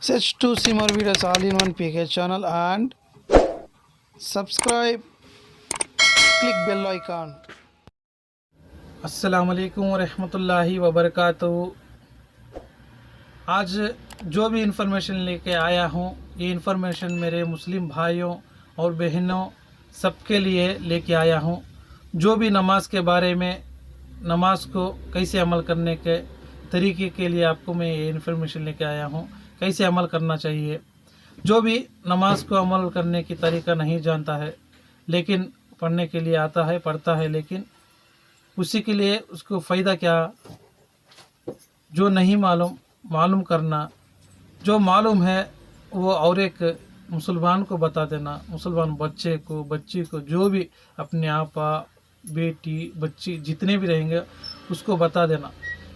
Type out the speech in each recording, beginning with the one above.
Search to see more videos all in one PK channel and subscribe, click bell icon. अस्सलाम वालेकुम रहमतुल्लाहि व बरकातहू। आज जो भी इन्फॉर्मेशन लेके आया हूँ, ये इन्फॉर्मेशन मेरे मुस्लिम भाइयों और बहनों सबके लिए लेके आया हूँ। जो भी नमाज के बारे में, नमाज को कैसे अमल करने के तरीके के लिए आपको मैं ये इन्फॉर्मेशन लेके आया हूँ, कैसे अमल करना चाहिए। जो भी नमाज को अमल करने की तरीका नहीं जानता है, लेकिन पढ़ने के लिए आता है, पढ़ता है, लेकिन उसी के लिए उसको फ़ायदा क्या, जो नहीं मालूम करना, जो मालूम है वो और एक मुसलमान को बता देना, मुसलमान बच्चे को, बच्ची को, जो भी अपने आपा, बेटी, बच्ची जितने भी रहेंगे उसको बता देना।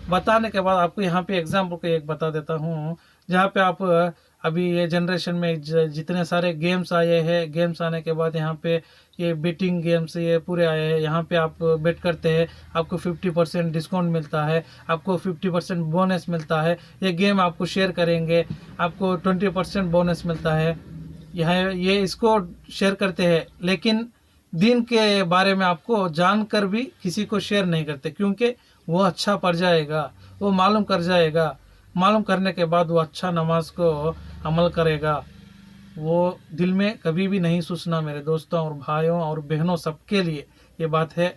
बताने के बाद आपको यहाँ पे एग्जाम्पल को एक बता देता हूँ, जहाँ पे आप अभी ये जनरेशन में जितने सारे गेम्स आए हैं, गेम्स आने के बाद यहाँ पे ये बेटिंग गेम्स ये पूरे आए हैं। यहाँ पे आप बेट करते हैं, आपको 50% डिस्काउंट मिलता है, आपको 50% बोनस मिलता है। ये गेम आपको शेयर करेंगे, आपको 20% बोनस मिलता है। ये इसको शेयर करते हैं, लेकिन दीन के बारे में आपको जानकर भी किसी को शेयर नहीं करते, क्योंकि वो अच्छा पढ़ जाएगा, वो मालूम कर जाएगा। मालूम करने के बाद वो अच्छा नमाज को अमल करेगा। वो दिल में कभी भी नहीं सोचना। मेरे दोस्तों और भाइयों और बहनों सबके लिए ये बात है।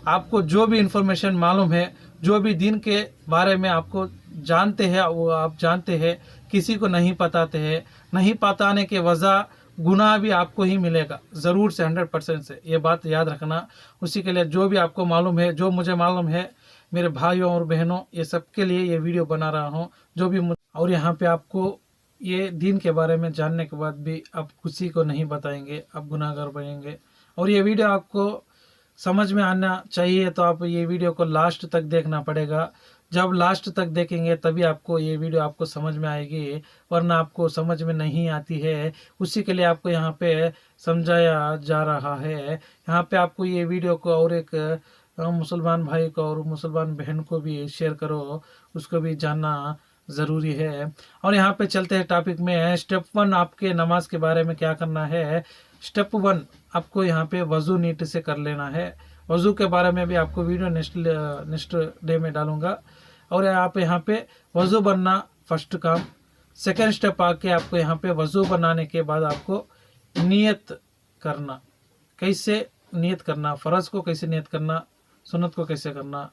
आपको जो भी इन्फॉर्मेशन मालूम है, जो भी दीन के बारे में आपको जानते हैं, वो आप जानते हैं, किसी को नहीं बताते हैं। नहीं बताने के वजह गुनाह भी आपको ही मिलेगा, ज़रूर से 100% से, ये बात याद रखना। उसी के लिए जो भी आपको मालूम है, जो मुझे मालूम है, मेरे भाइयों और बहनों, ये सबके लिए ये वीडियो बना रहा हूँ। जो भी और यहाँ पे आपको ये दीन के बारे में जानने के बाद भी आप किसी को नहीं बताएंगे, आप गुनाहगार बनेंगे। और ये वीडियो आपको समझ में आना चाहिए, तो आप ये वीडियो को लास्ट तक देखना पड़ेगा। जब लास्ट तक देखेंगे तभी आपको ये वीडियो आपको समझ में आएगी, वरना आपको समझ में नहीं आती है। उसी के लिए आपको यहाँ पे समझाया जा रहा है। यहाँ पे आपको ये वीडियो को और एक मुसलमान भाई को और मुसलमान बहन को भी शेयर करो, उसको भी जानना ज़रूरी है। और यहाँ पे चलते हैं टॉपिक में। स्टेप 1 आपके नमाज के बारे में क्या करना है। स्टेप 1 आपको यहाँ पे वज़ू नीट से कर लेना है। वज़ू के बारे में भी आपको वीडियो नेक्स्ट डे में डालूंगा। और आप यहाँ पे वज़ू बनना फर्स्ट काम। सेकेंड स्टेप आके आपको यहाँ पे वज़ू बनाने के बाद आपको नियत करना, कैसे नियत करना, फ़र्ज़ को कैसे नियत करना, सुन्नत को कैसे करना।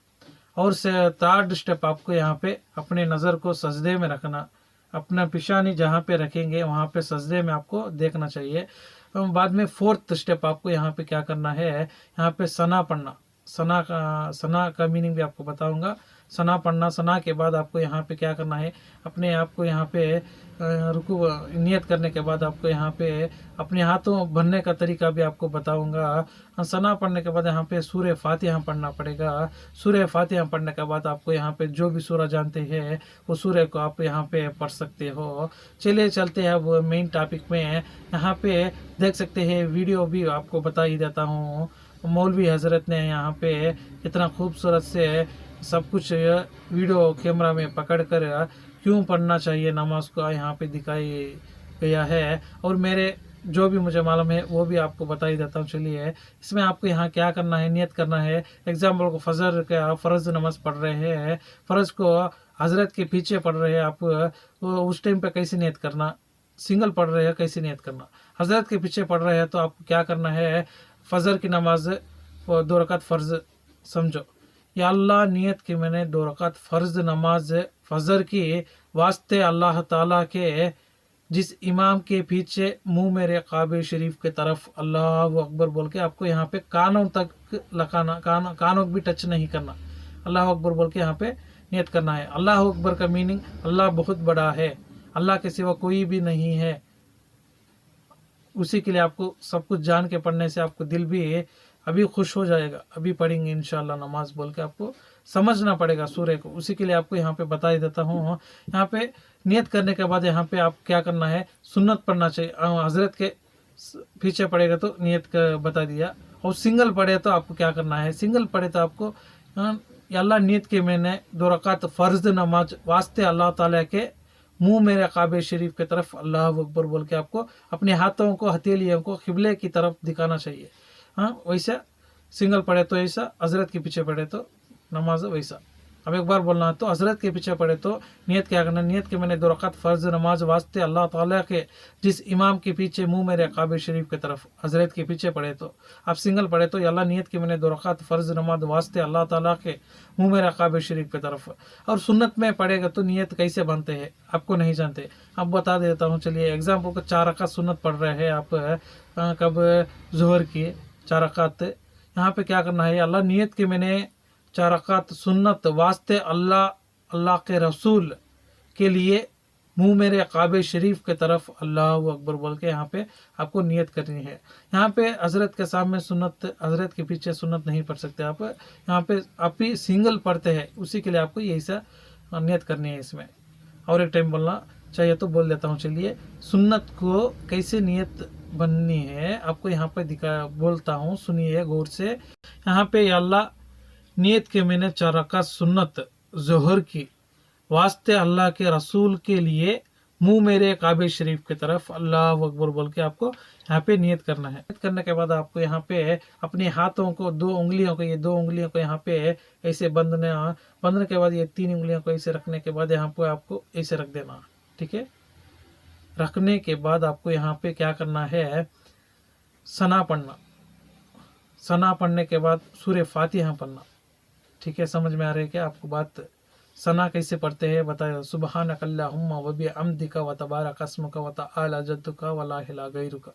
और से थर्ड स्टेप आपको यहाँ पे अपने नज़र को सजदे में रखना। अपना पेशानी जहाँ पे रखेंगे वहाँ पे सजदे में आपको देखना चाहिए। बाद में फोर्थ स्टेप आपको यहाँ पे क्या करना है, यहाँ पे सना पढ़ना। सना का मीनिंग भी आपको बताऊंगा। सना पढ़ना, सना के बाद आपको यहाँ पे क्या करना है, अपने आप को यहाँ पे रुकू नियत करने के बाद आपको यहाँ पे अपने हाथों भरने का तरीका भी आपको बताऊंगा। सना पढ़ने के बाद यहाँ पे सूरह फातिहा पढ़ना पड़ेगा। सूरह फातिहा पढ़ने के बाद आपको यहाँ पे जो भी सूरह जानते हैं वो सूरह को आप यहाँ पे पढ़ सकते हो। चलिए चलते हैं अब मेन टॉपिक में। यहाँ पे देख सकते हैं, वीडियो भी आपको बता ही देता हूँ। मौलवी हजरत ने यहाँ पे कितना खूबसूरत से सब कुछ वीडियो कैमरा में पकड़कर क्यों पढ़ना चाहिए नमाज को यहाँ पे दिखाई गया है। और मेरे जो भी मुझे मालूम है वो भी आपको बता ही देता हूँ। चलिए, इसमें आपको यहाँ क्या करना है, नियत करना है। एग्जाम्पल को फजर का फ़र्ज़ नमाज पढ़ रहे हैं, फ़र्ज़ को हजरत के पीछे पढ़ रहे हैं आप, उस टाइम पे कैसे नियत करना, सिंगल पढ़ रहे हैं कैसे नियत करना। हजरत के पीछे पढ़ रहे हैं तो आपको क्या करना है, फ़जर की नमाज 2 रकात फ़र्ज़ समझो, या अल्लाह नियत की मैंने 2 रकात फ़र्ज़ नमाज फ़जर की वास्ते अल्लाह ताला के जिस इमाम के पीछे मुंह मेरे काबे शरीफ के तरफ अल्लाह अकबर बोल के आपको यहाँ पे कानों तक लगाना, कानों भी टच नहीं करना, अल्लाह अकबर बोल के यहाँ पे नियत करना है। अल्लाह अकबर का मीनिंग अल्लाह बहुत बड़ा है, अल्लाह के सिवा कोई भी नहीं है। उसी के लिए आपको सब कुछ जान के पढ़ने से आपको दिल भी अभी खुश हो जाएगा। अभी पढ़ेंगे इंशाल्लाह नमाज बोल के आपको समझना पड़ेगा सूर्य को। उसी के लिए आपको यहाँ पे बता ही देता हूँ। यहाँ पे नियत करने के बाद यहाँ पे आप क्या करना है, सुन्नत पढ़ना चाहिए। हजरत के पीछे पड़ेगा तो नियत का बता दिया, और सिंगल पढ़े तो आपको क्या करना है, सिंगल पढ़े तो आपको या अल्लाह नीयत के मैंने 2 रकात फ़र्ज नमाज वास्ते अल्लाह ताला के मुंह मेरे काबे शरीफ की तरफ अल्लाह अकबर बोल के आपको अपने हाथों को हथेलियों को किबले की तरफ दिखाना चाहिए। हाँ, वैसा सिंगल पढ़े तो ऐसा, हजरत के पीछे पढ़े तो नमाज वैसा। अब एक बार बोलना तो हजरत के पीछे पढ़े तो नियत क्या करना, नियत के मैंने 2 रकात फ़र्ज नमाज वास्ते अल्लाह ताला के जिस इमाम के पीछे मुंह मेरे काबे शरीफ की तरफ हजरत के पीछे पढ़े तो। आप सिंगल पढ़े तो अल्लाह नियत के मैंने 2 रकात फ़र्ज नमाज वास्ते अल्लाह ताला के मुंह मेरे काबे शरीफ की तरफ। और सुन्नत में पढ़ेगा तो नियत कैसे बनते हैं आपको नहीं जानते, अब बता देता हूँ। चलिए एग्जाम्पल को 4 रकात सुन्नत पढ़ रहे हैं आप कब ज़ोहर की 4 रकात, यहाँ पे क्या करना है, अल्लाह नियत के मैंने 4 रकात सुन्नत वास्ते अल्लाह के रसूल के लिए मुंह मेरे काबे शरीफ के तरफ अल्लाह अकबर बोल के यहाँ पे आपको नियत करनी है। यहाँ पे हजरत के सामने सुन्नत, हजरत के पीछे सुन्नत नहीं पढ़ सकते आप, यहाँ पे आप ही सिंगल पढ़ते हैं, उसी के लिए आपको यही सा नियत करनी है इसमें। और एक टाइम बोलना चाहिए तो बोल देता हूँ। चलिए सुन्नत को कैसे नियत बननी है आपको यहाँ पे बोलता हूँ, सुनिए गौर से। यहाँ पे अल्लाह नियत के मैंने 4 रकात सुन्नत ज़ोहर की वास्ते अल्लाह के रसूल के लिए मुंह मेरे काबे शरीफ की तरफ अल्लाह अकबर बोल के आपको यहाँ पे नियत करना है। नियत करने के बाद आपको यहाँ पे अपने हाथों को 2 उंगलियों को, ये 2 उंगलियों को यहाँ पे ऐसे बंधने के बाद ये 3 उंगलियों को ऐसे रखने के बाद यहाँ पे आपको ऐसे रख देना, ठीक है। रखने के बाद आपको यहाँ पे क्या करना है, सना पढ़ना, सना पढ़ने के बाद सूरह फातिहा पढ़ना, ठीक है। समझ में आ रही है क्या आपको बात? सना कैसे पढ़ते हैं बताया, सुबहानक अल्लाहुम्मा व बिहम्दिका व तबारक अस्मुका व तआला जद्दुका व ला इलाहा गैरुका,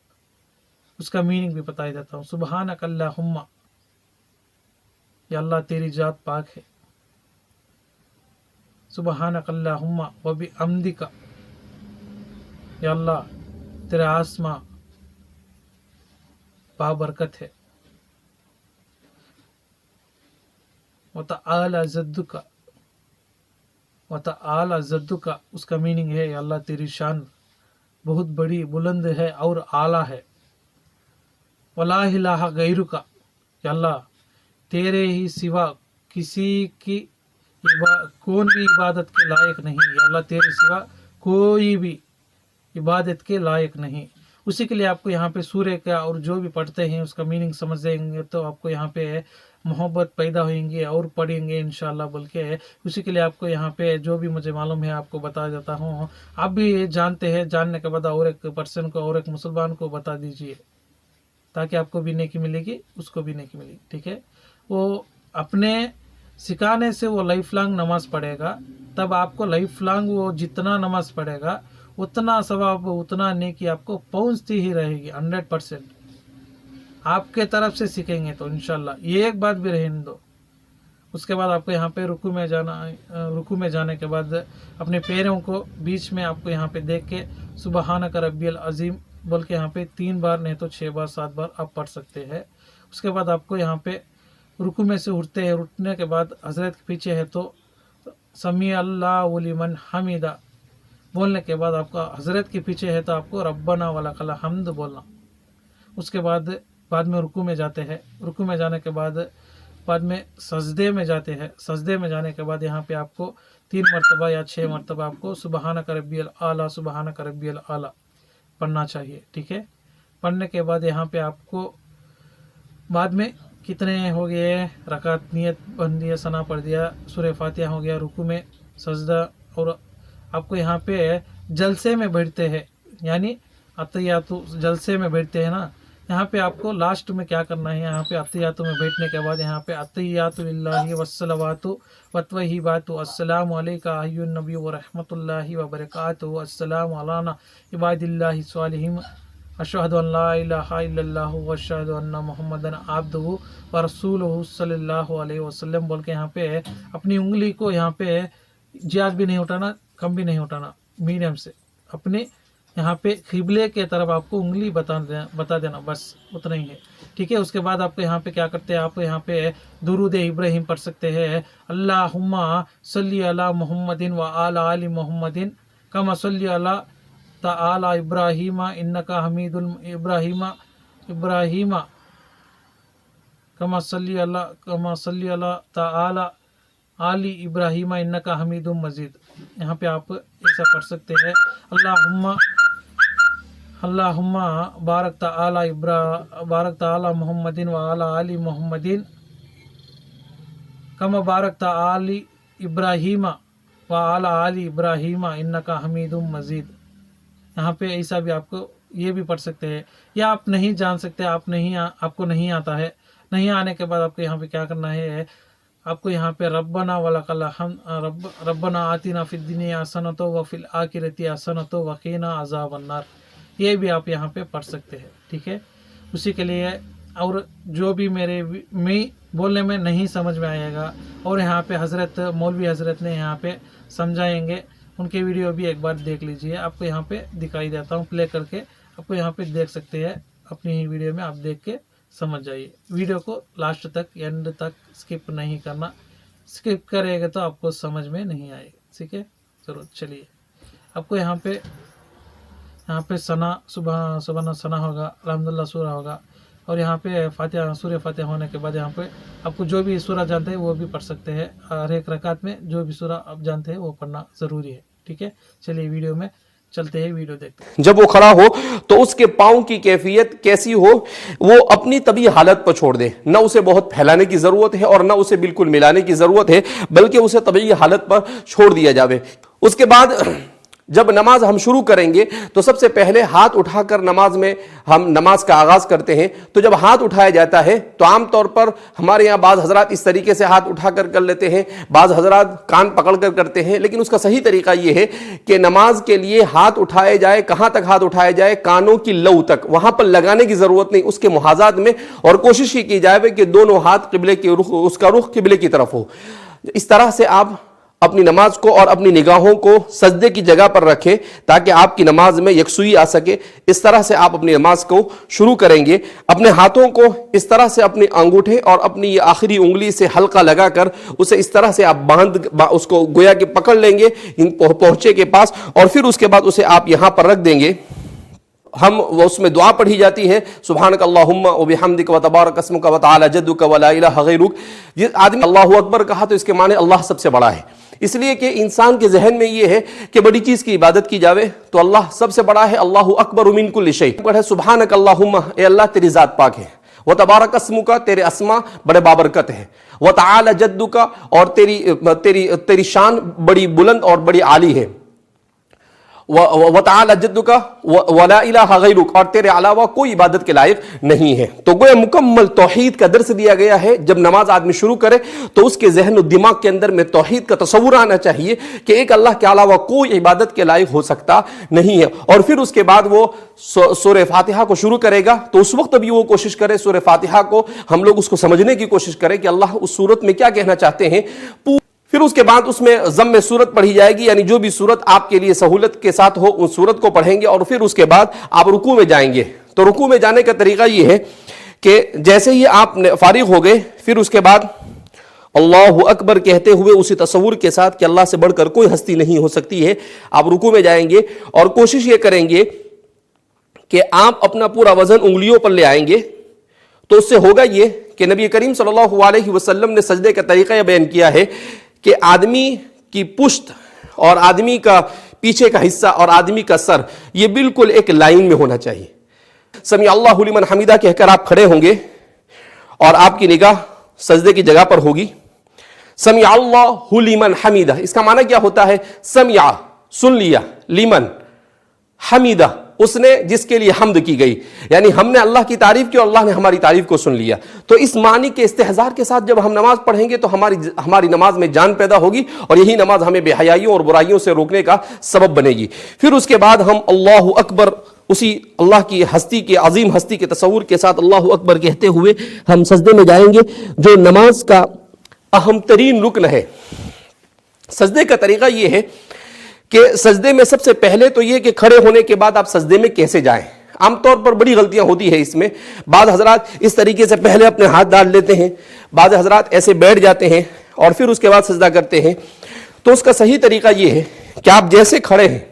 उसका मीनिंग भी बता देता हूँ। सुबहानक अल्लाहुम्मा, या अल्लाह तेरी जात पाक है। सुबहानक अल्लाहुम्मा व बिहम्दिका, या अल्लाह तेरा आसमां बाबरकत है। व तआला जद्दुका, व तआला जद्दुका, उसका मीनिंग है अल्लाह तेरी शान बहुत बड़ी बुलंद है और आला है। वला इलाहा गैरुका, अल्लाह तेरे ही सिवा किसी की कौन भी इबादत के लायक नहीं, अल्लाह तेरे सिवा कोई भी इबादत के लायक नहीं। उसी के लिए आपको यहाँ पे सूर्य का और जो भी पढ़ते हैं उसका मीनिंग समझ जाएंगे तो आपको यहाँ पे मोहब्बत पैदा होंगी और पढ़ेंगे इंशाल्लाह बोल के। उसी के लिए आपको यहाँ पे जो भी मुझे मालूम है आपको बता देता हूँ। आप भी जानते हैं, जानने के बाद और एक पर्सन को और एक मुसलमान को बता दीजिए ताकि आपको भी नेकी मिलेगी, उसको भी नेकी मिलेगी, ठीक है। वो अपने सिखाने से वो लाइफ लॉन्ग नमाज पढ़ेगा, तब आपको लाइफ लॉन्ग वो जितना नमाज पढ़ेगा उतना सवाब उतना नेकी आपको पहुंचती ही रहेगी 100%। आपके तरफ से सीखेंगे तो इंशाल्लाह, ये एक बात भी रहने दो। उसके बाद आपको यहाँ पे रुकू में जाना, रुकू में जाने के बाद अपने पैरों को बीच में आपको यहाँ पे देख के सुबहानक रब्बियल अजीम बोल के यहाँ पे 3 बार नहीं तो 6 बार 7 बार आप पढ़ सकते हैं। उसके बाद आपको यहाँ पे रुकू में से उठते हैं, उठने के बाद हजरत के पीछे है तो समी अल्लाहु लिमन हमीदा बोलने के बाद आपका हजरत के पीछे है तो आपको रब्बना वलकल हम्द बोलना। उसके बाद में रुकू में जाते हैं, रुकू में जाने के बाद में सजदे में जाते हैं। सजदे में जाने के बाद यहाँ पे आपको 3 मरतबा या 6 मरतबा आपको सुबहानक रब्बियल आला सुबहानक रब्बियल आला पढ़ना चाहिए, ठीक है। पढ़ने के बाद यहाँ पे आपको बाद में कितने हो गए रकात, नियत बन दिया, सना पढ़ दिया, सूरह फातिहा हो गया, रुकू में सजदा, और आपको यहाँ पे जलसे में बैठते हैं, यानी अतहियातु जलसे में बैठते हैं ना, यहाँ पे आपको लास्ट में क्या करना है, यहाँ पे अतहियातु में बैठने के बाद यहाँ पे अतहियातु लिल्लाहि वस्सलावातु वत्वहिबातु अस्सलामु अलैका अय्युन नबी व रहमतुल्लाहि व बरकातुहु अस्सलामु अलाना इबादिल्लाहि स्वालिहीन अशहदु अन ला इलाहा इल्लल्लाहु व अशहदु अन्ना मुहम्मदन अब्दुहु व रसूलुहु सल्लल्लाहु अलैहि वसल्लम बोल के यहाँ पे अपनी उंगली को यहाँ पे ज्यादा भी नहीं उठाना, कम भी नहीं उठाना, मीडियम से अपने यहाँ पे किबले के तरफ आपको उंगली बता देना, बस उतना ही है, ठीक है। उसके बाद आपको यहाँ पे क्या करते हैं, आप यहाँ पे दुरूद इब्राहिम पढ़ सकते हैं। अल्लाहुम्मा सल्ली अला मुहम्मदिन व आला आली मुहम्मदिन कमा सल्ली अला ताला इब्राहिमा इन्नका हमीदुल इब्राहिमा कमा सल्ली अला ताला आली इब्राहिम इन्नका हमीदुम मजीद। यहाँ पे आप ऐसा पढ़ सकते हैं, अल्लाहुम्मा बारक ताला मुहम्मदिन व आला आली मुहम्मदिन कमा बारक ताली इब्राहिम व आला आली इब्राहिम इन्नका हमीदुम मजीद। यहाँ पे ऐसा भी आपको ये भी पढ़ सकते हैं। या आप नहीं जान सकते, आपको नहीं आता है, नहीं आने के बाद आपको यहाँ पे क्या करना है, आपको यहाँ पे रब्बना वलकल हम्द रब्बना आतिना फिद दुनिया हसनतो व फिल आखिरती हसनतो व क़िना अज़ाबन्नार, ये भी आप यहाँ पे पढ़ सकते हैं। ठीक है, उसी के लिए। और जो भी मैं बोलने में नहीं समझ में आएगा और यहाँ पे मौलवी हज़रत ने यहाँ पे समझाएंगे, उनके वीडियो भी एक बार देख लीजिए। आपको यहाँ पे दिखाई देता हूँ प्ले करके, आपको यहाँ पे देख सकते हैं अपनी ही वीडियो में, आप देख के समझ जाइए। वीडियो को लास्ट तक एंड तक स्किप नहीं करना, स्किप करेगा तो आपको समझ में नहीं आएगा। ठीक है, चलो चलिए। आपको यहाँ पे सना सुबह सना होगा, अल्हम्दुलिल्लाह सूरा होगा, और यहाँ पे फातिहा सूर्य फातिहा होने के बाद यहाँ पे आपको जो भी सूरा जानते हैं वो भी पढ़ सकते हैं। हर एक रकात में जो भी सूरा आप जानते हैं वो पढ़ना ज़रूरी है। ठीक है, चलिए वीडियो में चलते हैं, वीडियो देखते हैं। जब वो खड़ा हो तो उसके पाँव की कैफियत कैसी हो, वो अपनी तभी हालत पर छोड़ दे। न उसे बहुत फैलाने की ज़रूरत है और न उसे बिल्कुल मिलाने की ज़रूरत है, बल्कि उसे तभी हालत पर छोड़ दिया जावे। उसके बाद जब नमाज हम शुरू करेंगे तो सबसे पहले हाथ उठाकर हम नमाज का आगाज़ करते हैं। तो जब हाथ उठाया जाता है तो आम तौर पर हमारे यहाँ बाज़ हज़रात इस तरीके से हाथ उठाकर कर लेते हैं, बाज़ हज़रात कान पकड़कर करते हैं। लेकिन उसका सही तरीका ये है कि नमाज के लिए हाथ उठाए जाए, कहाँ तक हाथ उठाया जाए, कानों की लौ तक, वहाँ पर लगाने की ज़रूरत नहीं, उसके मुहाज़ात में। और कोशिश ही की जाए कि दोनों हाथ क़िबले के रुख, उसका रुख क़िबले की तरफ हो। इस तरह से आप अपनी नमाज को और अपनी निगाहों को सजदे की जगह पर रखें ताकि आपकी नमाज में यकसुई आ सके। इस तरह से आप अपनी नमाज को शुरू करेंगे। अपने हाथों को इस तरह से अपने अंगूठे और अपनी आखिरी उंगली से हल्का लगाकर उसे इस तरह से आप उसको गोया के पकड़ लेंगे पहुंचे के पास, और फिर उसके बाद उसे आप यहां पर रख देंगे। उसमें दुआ पढ़ी जाती है, सुब्हानक अल्लाहुम्मा व बिहम्दिक व तबारक अस्मुक व तआला जद्दुक व ला इलाहा गैरुक। ये आदमी अल्लाहु अकबर कहा तो इसके माने अल्लाह सबसे बड़ा है, इसलिए कि इंसान के जहन में ये है कि बड़ी चीज की इबादत की जावे तो अल्लाह सबसे बड़ा है। अल्लाहु अकबर मिन कुल्लि शै। है सुब्हानक अल्लाहुम्मा, ए अल्लाह तेरी जात पाक है, व तबारक अस्मुका, तेरे अस्मा बड़े बाबरकत है, व तआला जद्दुका, और तेरी शान बड़ी बुलंद और बड़ी आली है, व तआला जद्दुका व ला इलाहा गैरुक, और तेरे अलावा कोई इबादत के लायक नहीं है। तो गोया मुकम्मल तौहीद का दर्स दिया गया है। जब नमाज आदमी शुरू करे तो उसके जहन और दिमाग के अंदर में तौहीद का तसव्वुर आना चाहिए कि एक अल्लाह के अलावा कोई इबादत के लायक हो सकता नहीं है। और फिर उसके बाद वो सूरह फातिहा को शुरू करेगा, तो उस वक्त भी वो कोशिश करे सूरह फातिहा को हम लोग उसको समझने की कोशिश करें कि अल्लाह उस सूरत में क्या कहना चाहते हैं। फिर उसके बाद उसमें ज़म्म सूरत पढ़ी जाएगी, यानी जो भी सूरत आपके लिए सहूलत के साथ हो उस सूरत को पढ़ेंगे। और फिर उसके बाद आप रुकू में जाएंगे। तो रुकू में जाने का तरीका ये है कि जैसे ही आप फारिग हो गए, फिर उसके बाद अल्लाहु अकबर कहते हुए उसी तसव्वुर के साथ कि अल्लाह से बढ़कर कोई हस्ती नहीं हो सकती है, आप रुकू में जाएंगे और कोशिश ये करेंगे कि आप अपना पूरा वजन उंगलियों पर ले आएंगे। तो उससे होगा ये कि नबी करीम सल्लल्लाहु अलैहि वसल्लम ने सजदे का तरीका यह बयान किया है कि आदमी की पुश्त और आदमी का पीछे का हिस्सा और आदमी का सर ये बिल्कुल एक लाइन में होना चाहिए। समी अल्लाहु लिमन हमीदा कहकर आप खड़े होंगे और आपकी निगाह सजदे की जगह पर होगी। समी अल्लाहु लिमन हमीदा, इसका माना क्या होता है? समिया सुन लिया, लिमन हमीदा उसने जिसके लिए हम्द की गई, यानी हमने अल्लाह की तारीफ की और अल्लाह ने हमारी तारीफ को सुन लिया। तो इस मानी के इस्तेहज़ार के साथ जब हम नमाज पढ़ेंगे तो हमारी नमाज में जान पैदा होगी और यही नमाज हमें बेहयाइयों और बुराइयों से रोकने का सबब बनेगी। फिर उसके बाद हम अल्लाहु अकबर उसी अल्लाह की हस्ती के अजीम हस्ती के तसव्वुर के साथ अल्लाहु अकबर कहते हुए हम सजदे में जाएंगे, जो नमाज का अहम तरीन रुकन है। सजदे का तरीका यह है कि सजदे में सबसे पहले तो ये कि खड़े होने के बाद आप सजदे में कैसे जाएं। आमतौर पर बड़ी गलतियां होती है इसमें। बाद हजरात इस तरीके से पहले अपने हाथ डाल लेते हैं, बाद हजरात ऐसे बैठ जाते हैं और फिर उसके बाद सजदा करते हैं। तो उसका सही तरीका ये है कि आप जैसे खड़े हैं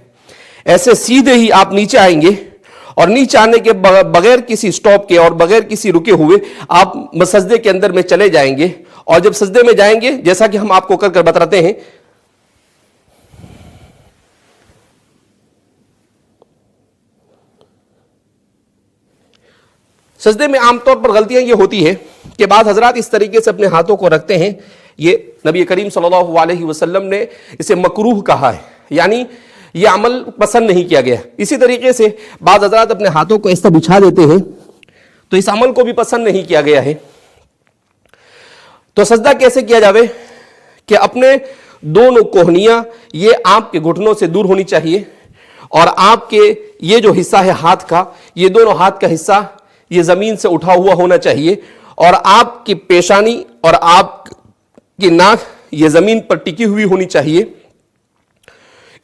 ऐसे सीधे ही आप नीचे आएंगे اور نیچے آنے کے بغیر کسی سٹاپ کے اور بغیر کسی رکے ہوئے آپ سجدے کے اندر میں چلے جائیں گے. اور جب سجدے میں جائیں گے جیسا کہ ہم آپ کو کر بتاتے ہیں, سجدے میں عام طور پر غلطیاں یہ ہوتی ہے کہ بعض حضرات اس طریقے سے اپنے ہاتھوں کو رکھتے ہیں. یہ نبی کریم صلی اللہ علیہ وسلم نے اسے مکروہ کہا ہے, یعنی یہ عمل پسند نہیں کیا گیا. اسی طریقے سے بعض حضرات اپنے ہاتھوں کو ایسا بچھا دیتے ہیں تو اس عمل کو بھی پسند نہیں کیا گیا ہے. تو سجدہ کیسے کیا جاوے کہ اپنے دونوں کوہنیاں یہ آپ کے گھٹنوں سے دور ہونی چاہیے, اور آپ کے یہ جو حصہ ہے ہاتھ کا, یہ دونوں ہاتھ کا حصہ یہ زمین سے اٹھا ہوا ہونا چاہیے, اور آپ کی پیشانی اور آپ کی ناک یہ زمین پر ٹکی ہوئی ہونی چاہیے.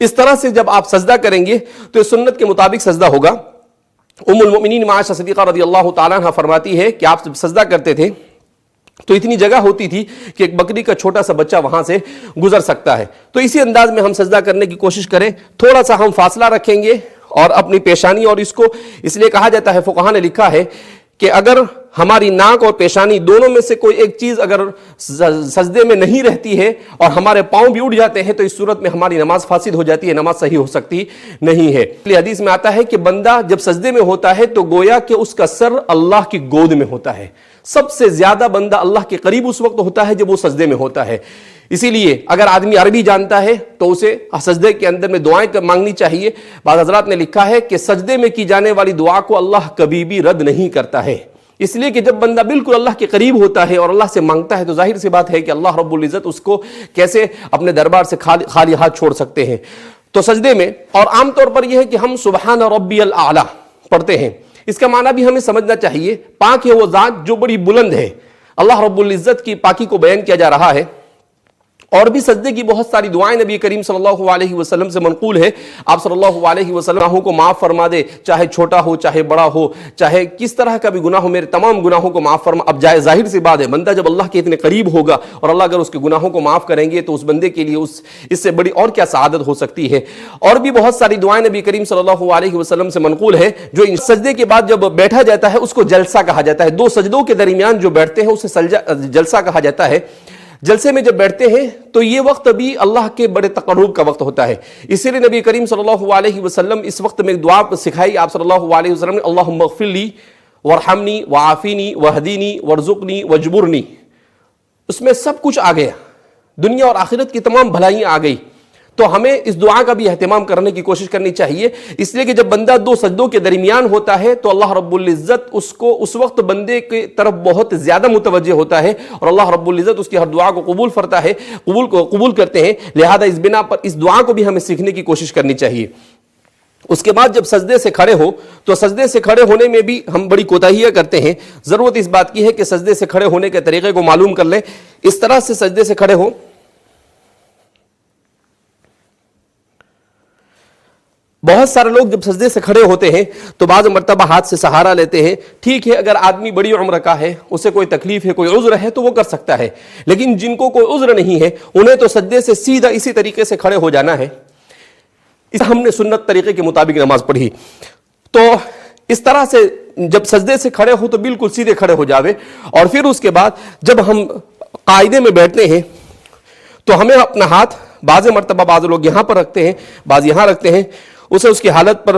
اس طرح سے جب آپ سجدہ کریں گے تو اس سنت کے مطابق سجدہ ہوگا. ام المؤمنین عائشہ صدیقہ رضی اللہ تعالیٰ عنہ فرماتی ہے کہ آپ جب سجدہ کرتے تھے تو اتنی جگہ ہوتی تھی کہ ایک بکری کا چھوٹا سا بچہ وہاں سے گزر سکتا ہے. تو اسی انداز میں ہم سجدہ کرنے کی کوشش کریں, تھوڑا سا ہم فاصلہ رکھیں گے اور اپنی پیشانی, اور اس کو اس لیے کہا جاتا ہے, فقہاء نے لکھا ہے کہ اگر ہماری ناک اور پیشانی دونوں میں سے کوئی ایک چیز اگر سجدے میں نہیں رہتی ہے اور ہمارے پاؤں بھی اٹھ جاتے ہیں تو اس صورت میں ہماری نماز فاسد ہو جاتی ہے, نماز صحیح ہو سکتی نہیں ہے. اس لیے حدیث میں آتا ہے کہ بندہ جب سجدے میں ہوتا ہے تو گویا کہ اس کا سر اللہ کی گود میں ہوتا ہے. سب سے زیادہ بندہ اللہ کے قریب اس وقت ہوتا ہے جب وہ سجدے میں ہوتا ہے. اسی لیے اگر آدمی عربی جانتا ہے تو اسے سجدے کے اندر میں دعائیں مانگنی چاہیے. بعض حضرات نے لکھا ہے کہ سجدے میں کی جانے والی دعا کو اللہ کبھی بھی رد نہیں کرتا ہے, اس لیے کہ جب بندہ بالکل اللہ کے قریب ہوتا ہے اور اللہ سے مانگتا ہے تو ظاہر سی بات ہے کہ اللہ رب العزت اس کو کیسے اپنے دربار سے خالی ہاتھ چھوڑ سکتے ہیں. تو سجدے میں, اور عام طور پر یہ ہے کہ ہم سبحان ربی الاعلی پڑھتے ہیں, اس کا معنی بھی ہمیں سمجھنا چاہیے. پاک ہے وہ ذات جو بڑی بلند ہے, اللہ رب العزت کی پاکی کو بیان کیا جا رہا ہے. اور بھی سجدے کی بہت ساری دعائیں نبی کریم صلی اللہ علیہ وسلم سے منقول ہے. آپ صلی اللہ علیہ وسلم گناہوں کو معاف فرما دے, چاہے چھوٹا ہو چاہے بڑا ہو, چاہے کس طرح کا بھی گناہ ہو, میرے تمام گناہوں کو معاف فرما. اب ظاہر سی بات ہے, بندہ جب اللہ کے اتنے قریب ہوگا اور اللہ اگر اس کے گناہوں کو معاف کریں گے تو اس بندے کے لیے اس سے بڑی اور کیا سعادت ہو سکتی ہے. اور بھی بہت ساری دعائیں نبی کریم صلی اللہ علیہ وسلم سے منقول ہے جو سجدے کے بعد جب بیٹھا جاتا ہے اس کو جلسہ کہا جاتا ہے. دو سجدوں کے درمیان جو بیٹھتے ہیں اسے جلسہ کہا جاتا ہے. جلسے میں جب بیٹھتے ہیں تو یہ وقت بھی اللہ کے بڑے تقرب کا وقت ہوتا ہے. اسی لیے نبی کریم صلی اللہ علیہ وسلم اس وقت میں ایک دعا سکھائی آپ صلی اللہ علیہ وسلم نے, اللہم اغفر لی وارحمنی وعافینی وہدینی وارزقنی وجبرنی. اس میں سب کچھ آ گیا, دنیا اور آخرت کی تمام بھلائیاں آ گئی. تو ہمیں اس دعا کا بھی اہتمام کرنے کی کوشش کرنی چاہیے, اس لیے کہ جب بندہ دو سجدوں کے درمیان ہوتا ہے تو اللہ رب العزت اس کو اس وقت بندے کی طرف بہت زیادہ متوجہ ہوتا ہے, اور اللہ رب العزت اس کی ہر دعا کو قبول کرتے ہیں. لہذا اس بنا پر اس دعا کو بھی ہمیں سیکھنے کی کوشش کرنی چاہیے. اس کے بعد جب سجدے سے کھڑے ہو تو سجدے سے کھڑے ہونے میں بھی ہم بڑی کوتاہیاں کرتے ہیں. ضرورت اس بات کی ہے کہ سجدے سے کھڑے ہونے کے طریقے کو معلوم کر لیں. اس طرح سے سجدے سے کھڑے ہو, بہت سارے لوگ جب سجدے سے کھڑے ہوتے ہیں تو بعض مرتبہ ہاتھ سے سہارا لیتے ہیں. ٹھیک ہے, اگر آدمی بڑی عمر کا ہے, اسے کوئی تکلیف ہے, کوئی عذر ہے تو وہ کر سکتا ہے, لیکن جن کو کوئی عذر نہیں ہے انہیں تو سجدے سے سیدھا اسی طریقے سے کھڑے ہو جانا ہے. اس ہم نے سنت طریقے کے مطابق نماز پڑھی. تو اس طرح سے جب سجدے سے کھڑے ہو تو بالکل سیدھے کھڑے ہو جاوے. اور پھر اس کے بعد جب ہم قاعدے میں بیٹھتے ہیں تو ہمیں اپنا ہاتھ بعض مرتبہ بعض لوگ یہاں پر رکھتے ہیں, بعض یہاں رکھتے ہیں, اسے اس کی حالت پر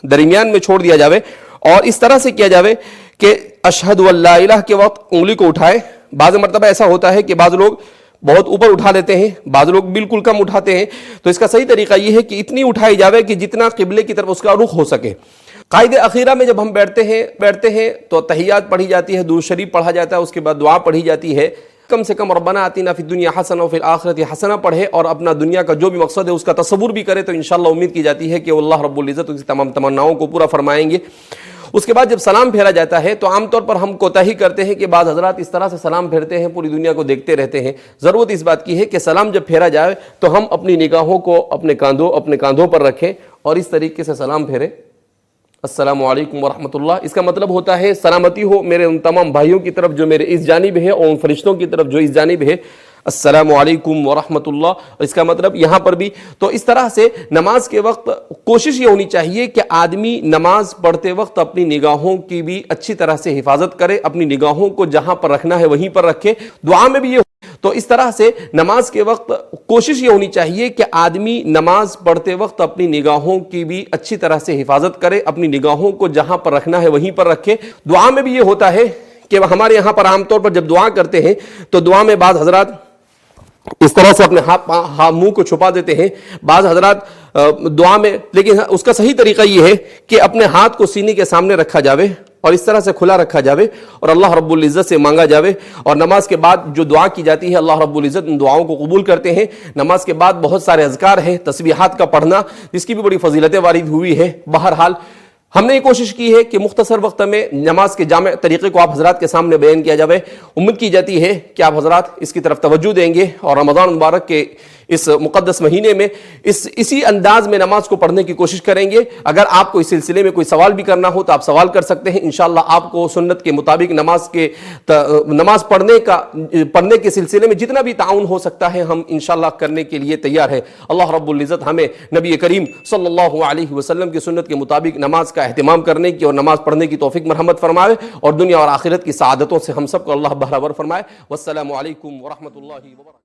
درمیان میں چھوڑ دیا جاوے. اور اس طرح سے کیا جاوے کہ اشہد ان لا الہ کے وقت انگلی کو اٹھائے. بعض مرتبہ ایسا ہوتا ہے کہ بعض لوگ بہت اوپر اٹھا لیتے ہیں, بعض لوگ بالکل کم اٹھاتے ہیں. تو اس کا صحیح طریقہ یہ ہے کہ اتنی اٹھائی جاوے کہ جتنا قبلے کی طرف اس کا رخ ہو سکے. قاعدہ اخیرہ میں جب ہم بیٹھتے ہیں تو تحیات پڑھی جاتی ہے, درود شریف پڑھا جاتا ہے, اس کے بعد دعا پڑھی جاتی ہے. کم سے کم ربنا آتنا فی الدنیا حسنہ وفی الآخرۃ حسنہ پڑھے اور اپنا دنیا کا جو بھی مقصد ہے اس کا تصور بھی کرے تو انشاءاللہ امید کی جاتی ہے کہ اللہ رب العزت اس کی تمام تمناؤں کو پورا فرمائیں گے. اس کے بعد جب سلام پھیرا جاتا ہے تو عام طور پر ہم کوتاہی کرتے ہیں کہ بعض حضرات اس طرح سے سلام پھیرتے ہیں, پوری دنیا کو دیکھتے رہتے ہیں. ضرورت اس بات کی ہے کہ سلام جب پھیرا جائے تو ہم اپنی نگاہوں کو اپنے کاندھوں پر رکھیں اور اس طریقے سے سلام پھیریں, السلام علیکم ورحمۃ اللہ. اس کا مطلب ہوتا ہے سلامتی ہو میرے ان تمام بھائیوں کی طرف جو میرے اس جانب ہے اور ان فرشتوں کی طرف جو اس جانب ہے. السلام علیکم ورحمۃ اللہ، اور اس کا مطلب یہاں پر بھی تو اس طرح سے نماز کے وقت کوشش یہ ہونی چاہیے کہ آدمی نماز پڑھتے وقت اپنی نگاہوں کی بھی اچھی طرح سے حفاظت کرے، اپنی نگاہوں کو جہاں پر رکھنا ہے وہیں پر رکھے، دعا میں بھی یہ تو اس طرح سے نماز کے وقت کوشش یہ ہونی چاہیے کہ آدمی نماز پڑھتے وقت اپنی نگاہوں کی بھی اچھی طرح سے حفاظت کرے، اپنی نگاہوں کو جہاں پر رکھنا ہے وہیں پر رکھے، دعا میں بھی یہ ہوتا ہے کہ ہمارے یہاں پر عام طور پر جب دعا کرتے ہیں تو دعا میں بعض حضرات اس طرح سے اپنے منہ کو چھپا دیتے ہیں، بعض حضرات دعا میں، لیکن اس کا صحیح طریقہ یہ ہے کہ اپنے ہاتھ کو سینے کے سامنے رکھا جاوے اور اس طرح سے کھلا رکھا جاوے اور اللہ رب العزت سے مانگا جاوے، اور نماز کے بعد جو دعا کی جاتی ہے اللہ رب العزت ان دعاؤں کو قبول کرتے ہیں۔ نماز کے بعد بہت سارے اذکار ہیں، تسبیحات کا پڑھنا جس کی بھی بڑی فضیلتیں وارد ہوئی ہے۔ بہرحال ہم نے یہ کوشش کی ہے کہ مختصر وقت میں نماز کے جامع طریقے کو آپ حضرات کے سامنے بیان کیا جائے، امید کی جاتی ہے کہ آپ حضرات اس کی طرف توجہ دیں گے اور رمضان مبارک کے اس مقدس مہینے میں اسی انداز میں نماز کو پڑھنے کی کوشش کریں گے۔ اگر آپ کو اس سلسلے میں کوئی سوال بھی کرنا ہو تو آپ سوال کر سکتے ہیں، انشاءاللہ آپ کو سنت کے مطابق نماز پڑھنے کے سلسلے میں جتنا بھی تعاون ہو سکتا ہے ہم انشاءاللہ کرنے کے لیے تیار ہیں۔ اللہ رب العزت ہمیں نبی کریم صلی اللہ علیہ وسلم کی سنت کے مطابق نماز کا اہتمام کرنے کی اور نماز پڑھنے کی توفیق مرحمت فرمائے، اور دنیا اور آخرت کی سعادتوں سے ہم سب کو اللہ بہرور فرمائے۔ والسلام علیکم ورحمۃ اللہ وبرکاتہ۔